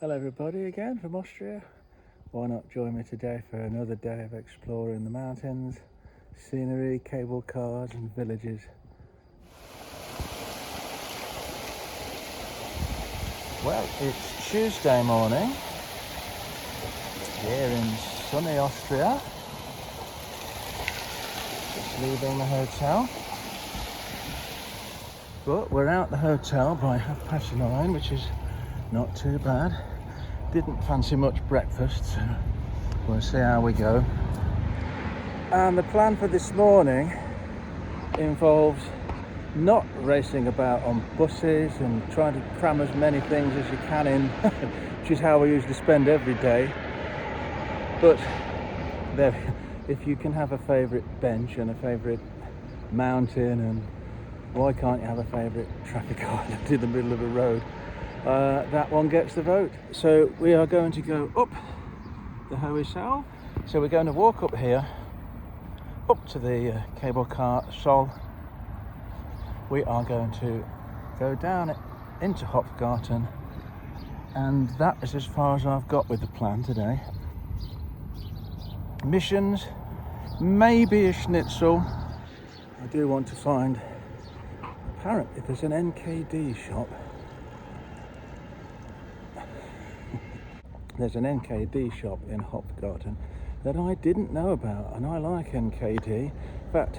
Hello everybody again from Austria. Why not join me today for another day of exploring the mountains, scenery, cable cars and villages. Well, it's Tuesday morning here in sunny Austria. Just leaving the hotel. But we're out the hotel by 9:30, which is not too bad. Didn't fancy much breakfast, so we'll see how we go. And the plan for this morning involves not racing about on buses and trying to cram as many things as you can in, which is how we usually spend every day. But there, if you can have a favourite bench and a favourite mountain, and why can't you have a favourite traffic island in the middle of a road? That one gets the vote. So we are going to go up the Hopfgarten. So we're going to walk up here, up to the cable car Sol. We are going to go down into Hopfgarten, and that is as far as I've got with the plan today. Missions, maybe a schnitzel. I do want to find, apparently there's an NKD shop. There's an NKD shop in Hopfgarten that I didn't know about, and I like NKD. In fact,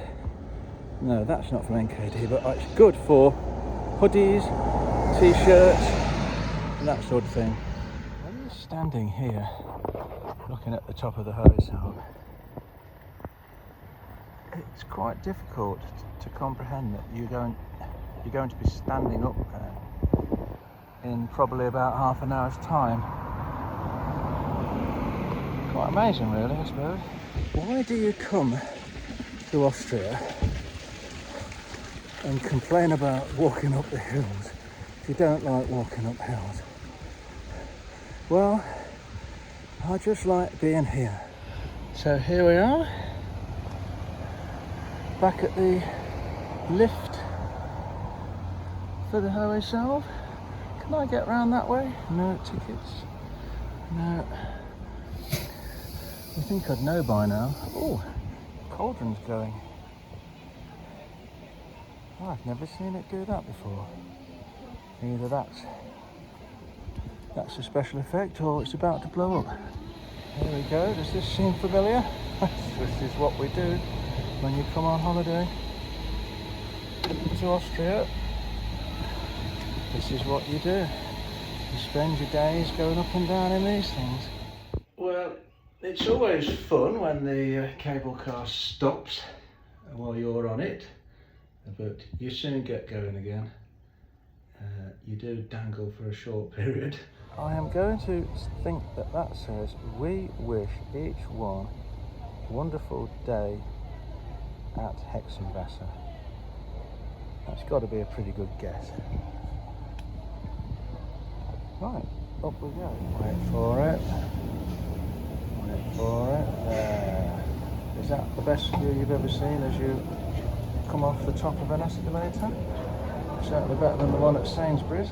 no, that's not from NKD, but it's good for hoodies, t-shirts, and that sort of thing. When you're standing here, looking at the top of the Hopfgarten, it's quite difficult to comprehend that you're going to be standing up there in probably about half an hour's time. Quite amazing, really, I suppose. Why do you come to Austria and complain about walking up the hills if you don't like walking up hills? Well, I just like being here. So here we are, back at the lift for the Hopfgarten. Can I get round that way? No tickets. No. You think I'd know by now. Oh, cauldron's going. Oh, I've never seen it do that before. Either that's a special effect, or it's about to blow up. There we go. Does this seem familiar? This is what we do when you come on holiday to Austria. This is what you do. You spend your days going up and down in these things. Well, it's always fun when the cable car stops while you're on it, but you soon get going again. You do dangle for a short period. I am going to think that says, "We wish each one a wonderful day at Hexenwasser." That's got to be a pretty good guess. Right, up we go. Wait for it. Wait for it. There. Is that the best view you've ever seen as you come off the top of an escalator? Certainly better than the one at Sainsbury's.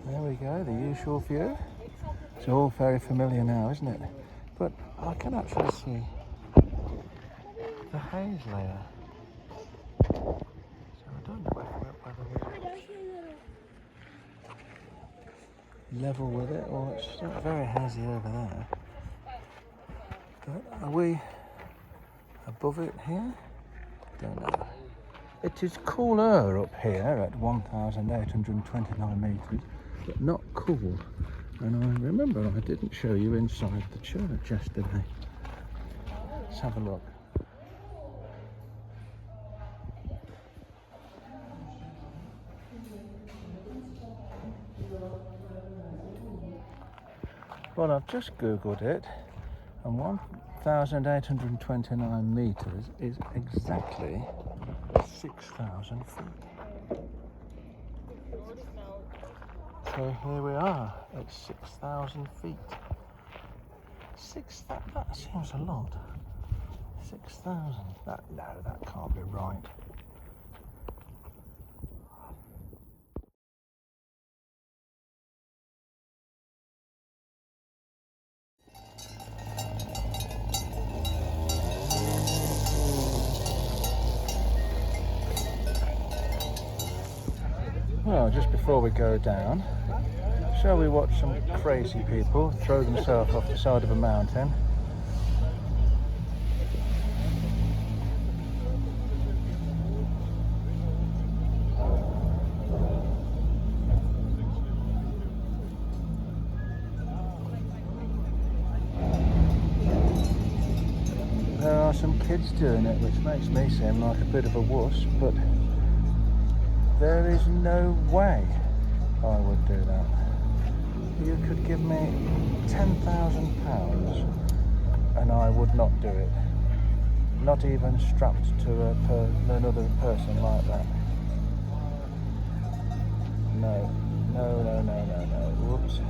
There we go, the usual view. It's all very familiar now, isn't it? But I can actually see the haze layer. So I don't know whether we're level with it, or it's still very hazy over there. But are we above it here? Don't know. It is cooler up here at 1,829 metres, but not cool. And I remember I didn't show you inside the church yesterday. Let's have a look. Well, I've just Googled it, and 1,829 metres is exactly 6,000 feet. So here we are at 6,000 feet. That seems a lot. 6,000. No, that can't be right. Well, just before we go down, shall we watch some crazy people throw themselves off the side of a mountain? There are some kids doing it, which makes me seem like a bit of a wuss, but there is no way I would do that. You could give me £10,000 and I would not do it. Not even strapped to another person like that. No. Whoops.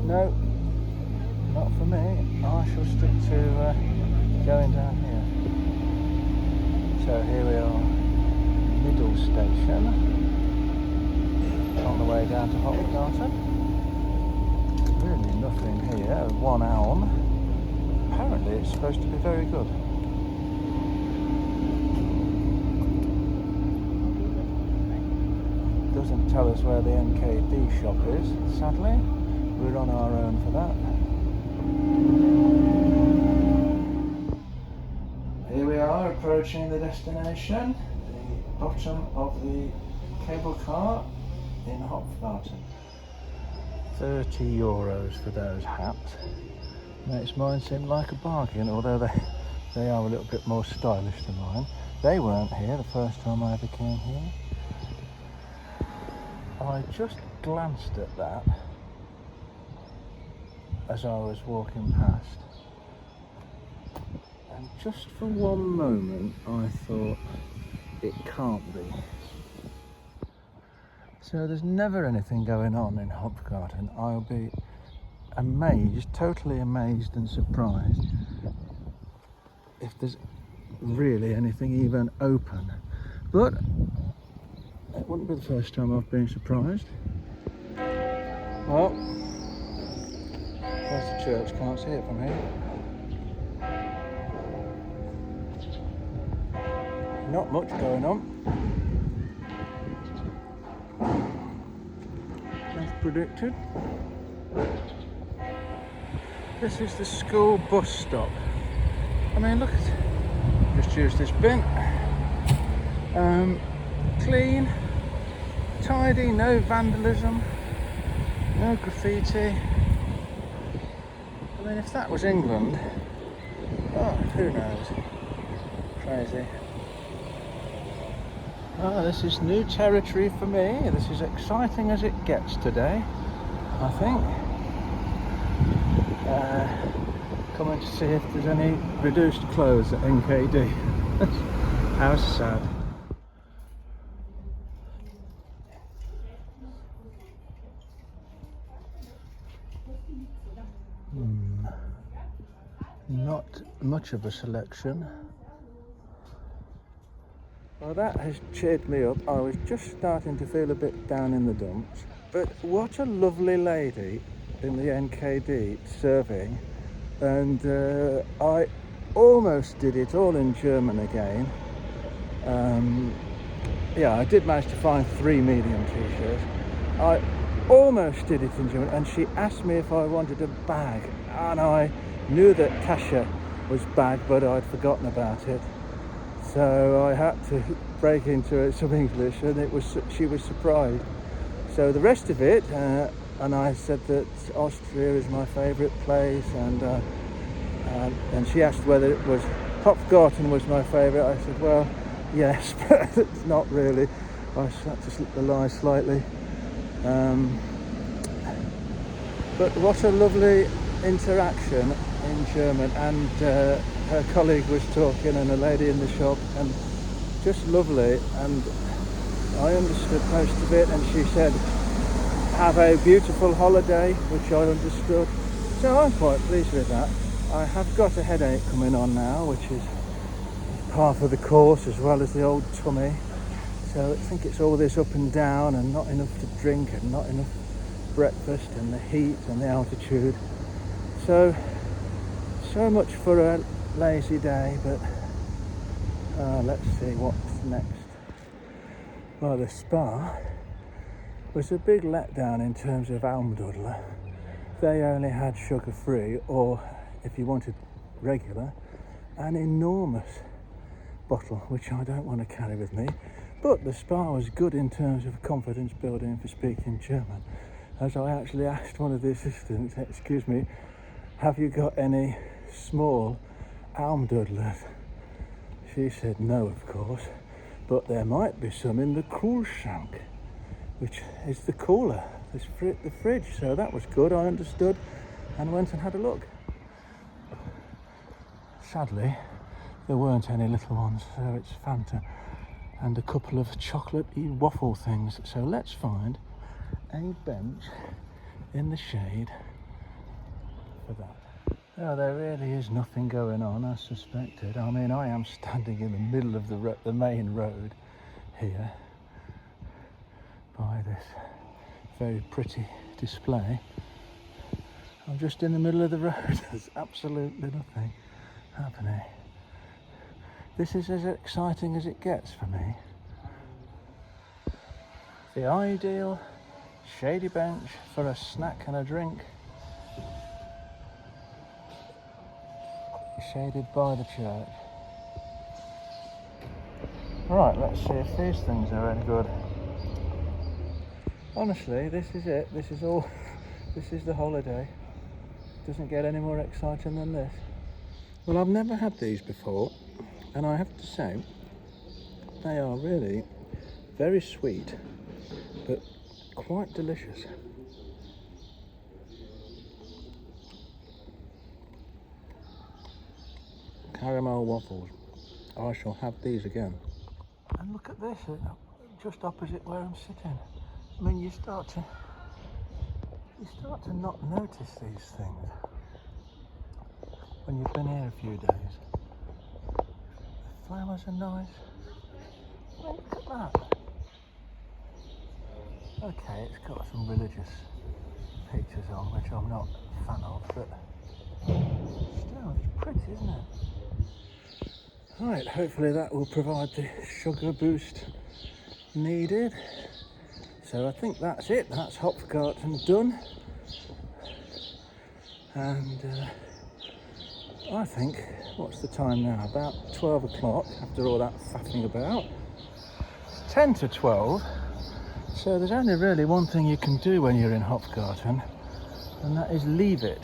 No. Not for me. I shall stick to going down here. So here we are, middle station, on the way down to Hopfgarten. Really nothing here. One elm. Apparently it's supposed to be very good. Doesn't tell us where the NKD shop is, sadly. We're on our own for that. Here we are approaching the destination, the bottom of the cable car in Hopfgarten. €30 for those hats. Makes mine seem like a bargain, although they are a little bit more stylish than mine. They weren't here the first time I ever came here. I just glanced at that as I was walking past. And just for one moment I thought, it can't be. So there's never anything going on in Hopfgarten. I'll be amazed, totally amazed and surprised if there's really anything even open. But it wouldn't be the first time I've been surprised. Well, there's the church, can't see it from here. Not much going on. As predicted. This is the school bus stop. I mean, look at, just use this bin. Clean, tidy, no vandalism, no graffiti. I mean, if that was England, oh, who knows? Crazy. Oh, this is new territory for me. This is exciting as it gets today, I think. Coming to see if there's any reduced clothes at NKD. How sad. Not much of a selection. Well, that has cheered me up. I was just starting to feel a bit down in the dumps. But what a lovely lady in the NKD serving. And I almost did it all in German again. Yeah, I did manage to find 3 medium t-shirts. I almost did it in German, and she asked me if I wanted a bag. And I knew that Tasha was bag, but I'd forgotten about it. So I had to break into it some English, and she was surprised. So the rest of it, and I said that Austria is my favourite place, and she asked whether it was Hopfgarten was my favourite. I said, well, yes, but it's not really. I had to slip the lie slightly. But what a lovely interaction in German, and her colleague was talking, and a lady in the shop, and just lovely. And I understood most of it, and she said, have a beautiful holiday, which I understood. So I'm quite pleased with that. I have got a headache coming on now, which is part of the course, as well as the old tummy. So I think it's all this up and down, and not enough to drink, and not enough breakfast, and the heat and the altitude. So much for a lazy day, but let's see what's next. Well, the spa was a big letdown in terms of Almdudler. They only had sugar-free, or if you wanted regular, an enormous bottle, which I don't want to carry with me. But the spa was good in terms of confidence building for speaking German, as I actually asked one of the assistants, excuse me, have you got any small Almdudlers? She said no, of course, but there might be some in the Kühlschrank, which is the cooler, the fridge. So that was good, I understood, and went and had a look. Sadly, there weren't any little ones, so it's Fanta and a couple of chocolate-y waffle things. So let's find a bench in the shade for that. Oh, there really is nothing going on, as suspected. I mean, I am standing in the middle of the main road here by this very pretty display. I'm just in the middle of the road. There's absolutely nothing happening. This is as exciting as it gets for me. The ideal shady bench for a snack and a drink, shaded by the church. Right, let's see if these things are any good. Honestly, this is it. This is all. This is the holiday. Doesn't get any more exciting than this. Well, I've never had these before, and I have to say they are really very sweet but quite delicious. Caramel waffles. I shall have these again. And look at this, just opposite where I'm sitting. I mean, you start to not notice these things when you've been here a few days. The flowers are nice. I mean, look at that. Okay, it's got some religious pictures on, which I'm not a fan of, but still, it's pretty, isn't it? Right, hopefully that will provide the sugar boost needed. So I think that's it. That's Hopfgarten done. And I think, what's the time now? About 12 o'clock after all that faffing about. 10 to 12. So there's only really one thing you can do when you're in Hopfgarten, and that is leave it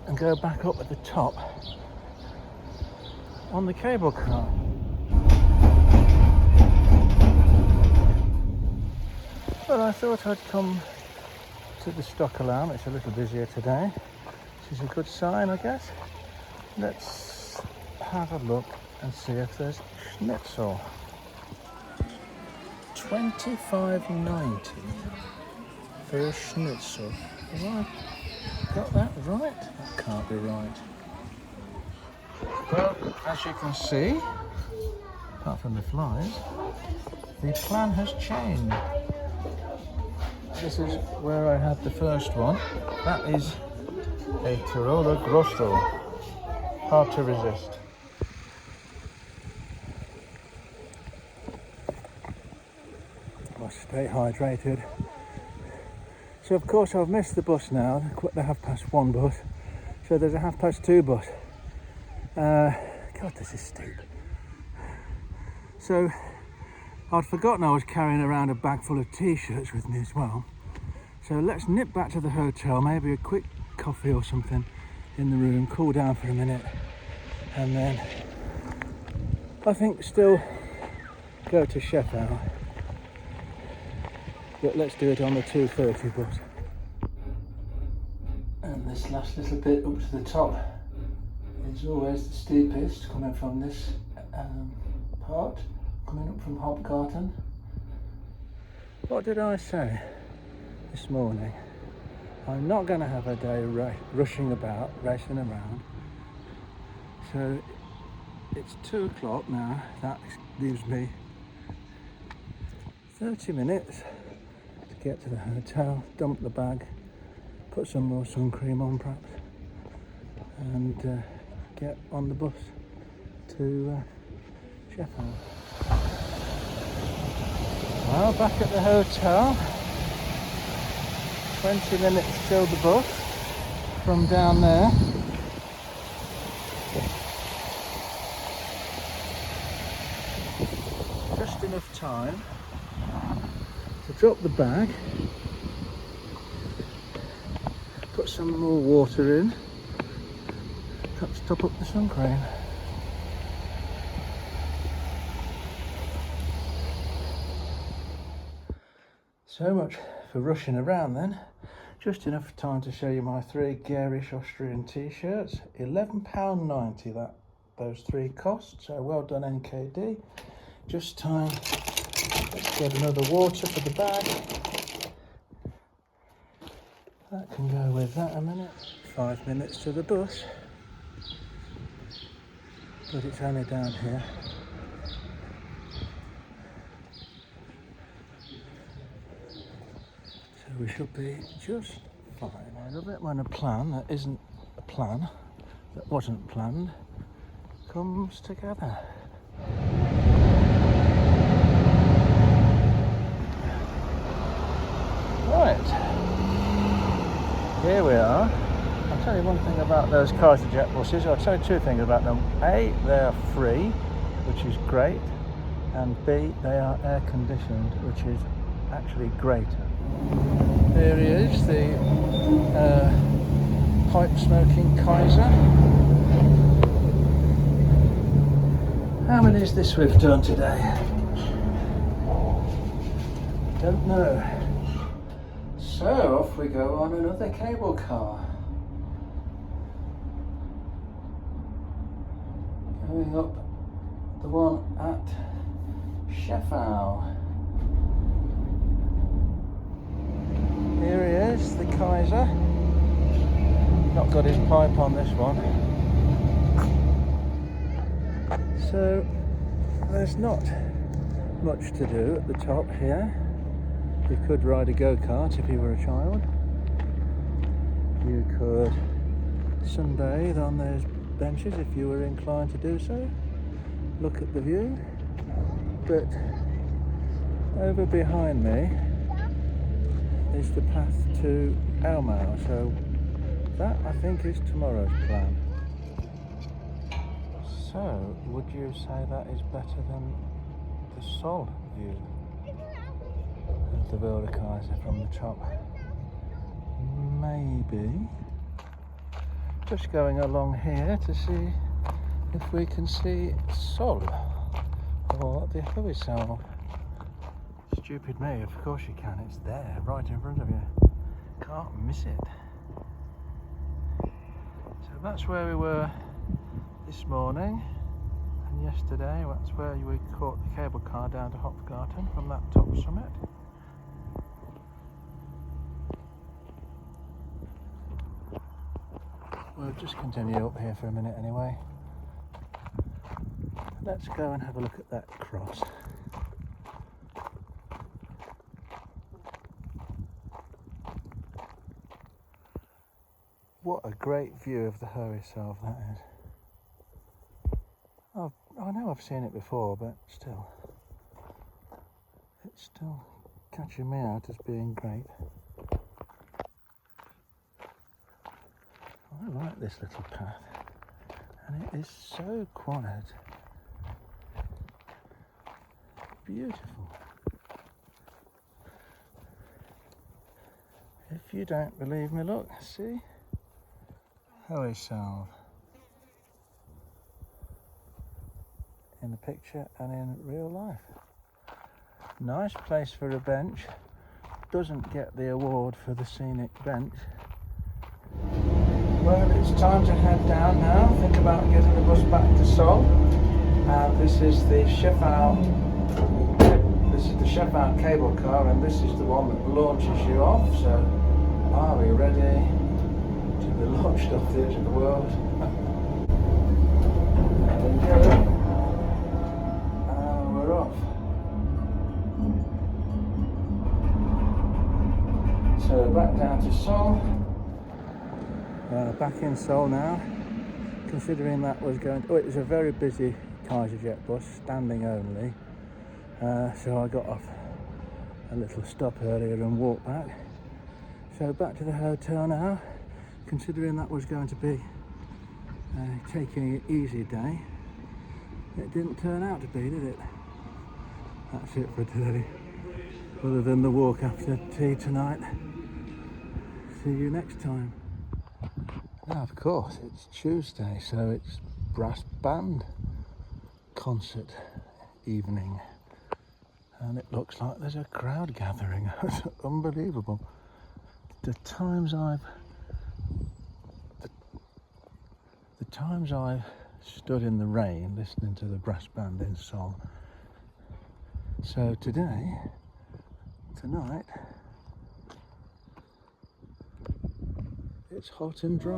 and go back up at the top on the cable car. Well, I thought I'd come to the stock alarm. It's a little busier today, which is a good sign, I guess. Let's have a look and see if there's schnitzel. $25.90 for a schnitzel. Have I got that right? That can't be right. Well, as you can see, apart from the flies, the plan has changed. This is where I had the first one. That is a Tiroler Grostl. Hard to resist. Must stay hydrated. So of course I've missed the bus now, the 1:30 bus. So there's a 2:30 bus. God, this is steep. So I'd forgotten I was carrying around a bag full of t-shirts with me as well. So let's nip back to the hotel, maybe a quick coffee or something in the room, cool down for a minute, and then I think still go to Scheffau. But let's do it on the 2:30 bus. And this last little bit up to the top is always the steepest, coming from this part, coming up from Hopfgarten. What did I say this morning? I'm not going to have a day rushing about, racing around. So it's 2 o'clock now. That leaves me 30 minutes to get to the hotel, dump the bag, put some more sun cream on perhaps, and get on the bus to Scheffau. Well, back at the hotel. 20 minutes till the bus from down there. Just enough time to drop the bag, put some more water in, perhaps top up the sun cream. So much for rushing around then. Just enough time to show you my 3 garish Austrian t-shirts. £11.90 that those 3 cost, so well done NKD. Just time, let's get another water for the bag. That can go with that a minute. 5 minutes to the bus, but it's only down here. So we should be just fine. I love it when a plan that isn't a plan, that wasn't planned, comes together. Right, here we are. I'll tell you one thing about those Kaiserjet buses. I'll tell you 2 things about them. A, they are free, which is great, and B, they are air conditioned, which is actually greater. There he is, the pipe smoking Kaiser. How many is this we've done today? Don't know. So off we go on another cable car. Going up the one at Scheffau. Here he is, the Kaiser. Not got his pipe on this one. So there's not much to do at the top here. You could ride a go-kart if you were a child. You could sunbathe on those benches if you were inclined to do so. Look at the view. But over behind me is the path to Elmau, so that I think is tomorrow's plan. So, would you say that is better than the Sol view of the Wilde Kaiser from the top? Maybe. Just going along here to see if we can see Sol or the Hopfgarten. Stupid me, of course you can, it's there, right in front of you. Can't miss it. So that's where we were this morning, and yesterday that's where we caught the cable car down to Hopfgarten from that top summit. We'll just continue up here for a minute anyway. Let's go and have a look at that cross. What a great view of the Hopfgarten that is. I know I've seen it before, but still, it's still catching me out as being great. I like this little path, and it is so quiet. Beautiful. If you don't believe me, look, see? Hopfgarten in the picture and in real life. Nice place for a bench. Doesn't get the award for the scenic bench. Well, it's time to head down now. Think about getting the bus back to Sol. And this is the Scheffau. This is the Scheffau cable car, and this is the one that launches you off. So, are we ready to be launched off the edge of the world? There we go. And we're off. So back down to Sol. Back in Sol now. Considering that was going to, it was a very busy Kaiserjet bus, standing only. So I got off a little stop earlier and walk back. So back to the hotel now, considering that was going to be taking it easy day. It didn't turn out to be, did it? That's it for today. Other than the walk after tea tonight. See you next time. Now, of course, it's Tuesday, so it's brass band concert evening. And it looks like there's a crowd gathering. It's unbelievable. The times I've stood in the rain listening to the brass band in song. So tonight, it's hot and dry.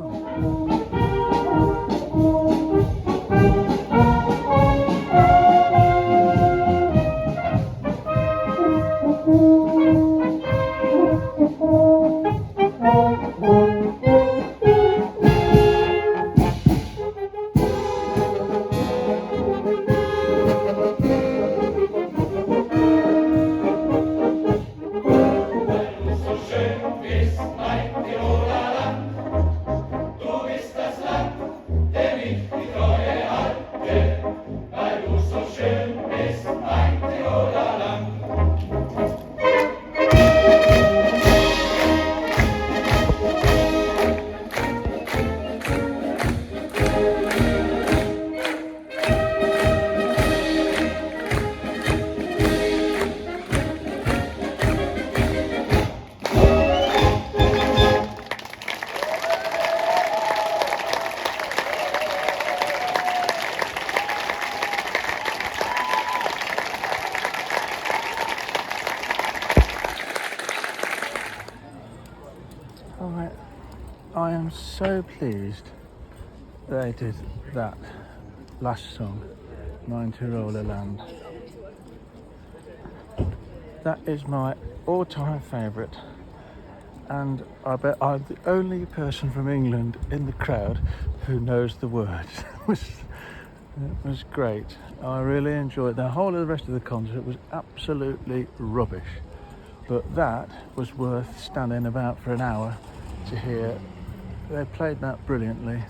I am so pleased they did that last song, Mein Tiroler Land. That is my all-time favourite, and I bet I'm the only person from England in the crowd who knows the words. It was great. I really enjoyed it. The whole of the rest of the concert was absolutely rubbish, but that was worth standing about for an hour to hear. They played that brilliantly.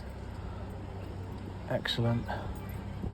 Excellent.